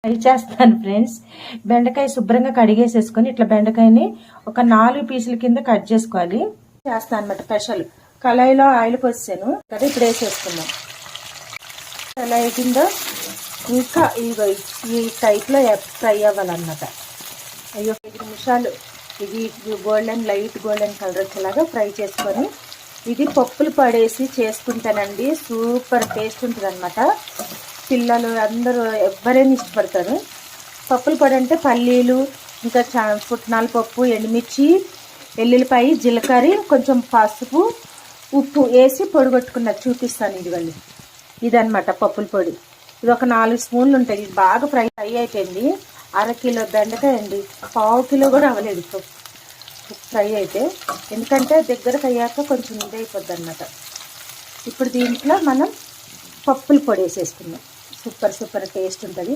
Fry చేస్తాను friends. బెండకాయ శుభ్రంగా కడిగేసేసుకొని ఇట్లా బెండకాయని ఒక 4 పీసుల కింద కట్ చేసుకోవాలి. చేస్తాను అనమాట స్పెషల్. కళాయిలో ఆయిల్ పోసాను కదా, ఇప్పుడు వేసేసుకుందాం. ఎలా అయిపోయిందో ఇంకా ఈ టైప్లో ఫ్రై అవ్వాలన్నమాట. అయ్యో 5 నిమిషాలు ఇది లైట్ గోల్డెన్ కలర్ వచ్చేలాగా ఫ్రై చేసుకొని ఇది పప్పులు పడేసి చేసుకుంటానండి. సూపర్ టేస్ట్ ఉంటుంది అనమాట. పిల్లలు అందరూ ఎవరైనా ఇష్టపడతారు. పప్పుల పొడి అంటే పల్లీలు, ఇంకా పుట్నాల పప్పు, ఎండుమిర్చి, ఎల్లుల్లిపాయ, జీలకర్ర, కొంచెం పసుపు, ఉప్పు వేసి పొడి కొట్టుకున్నది చూపిస్తాను. ఇదనమాట పప్పుల పొడి. ఇది ఒక 4 స్పూన్లు ఉంటాయి. ఇది బాగా ఫ్రై అయిపోయింది. 1/2 కిలో బెండకాయ అండి, 1/2 కిలో కూడా అవ్వలేదు ఫ్రై అయితే, ఎందుకంటే దగ్గరకు అయ్యాక కొంచెం ఇదైపోద్ది అనమాట. ఇప్పుడు దీంట్లో మనం పప్పుల పొడి వేసేసుకున్నాం. సూపర్ టేస్ట్ ఉంటుంది.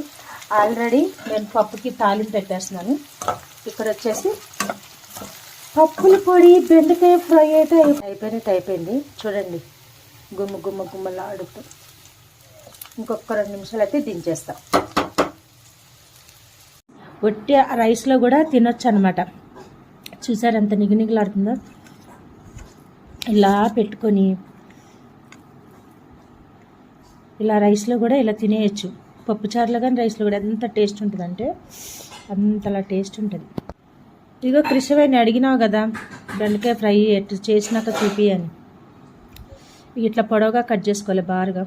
ఆల్రెడీ నేను పప్పుకి తాలింపు పెట్టేస్తున్నాను. ఇక్కడ వచ్చేసి పప్పుల పొడి బెండకాయ ఫ్రై అయితే అయిపోయింది. చూడండి గుమ్మలాడుతూ. ఇంకొక 2 నిమిషాలు అయితే దించేస్తాం. ఒట్టి రైస్లో కూడా తినొచ్చు అనమాట. చూసారు ఎంత నిగనిగలాడుతుందో. ఇలా పెట్టుకొని ఇలా రైస్లో కూడా ఇలా తినేయచ్చు. పప్పుచారులో కానీ రైస్లో కూడా ఎంత టేస్ట్ ఉంటుందంటే అంతలా టేస్ట్ ఉంటుంది. ఇదిగో కృష్ణవేణి అడిగినావు కదా బెండకాయ ఫ్రై ఎట్లా చేసినాక చూపి అని. ఇట్లా పొడవుగా కట్ చేసుకోవాలి బారుగా.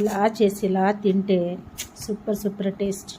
ఇలా చేసి ఇలా తింటే సూపర్ టేస్ట్.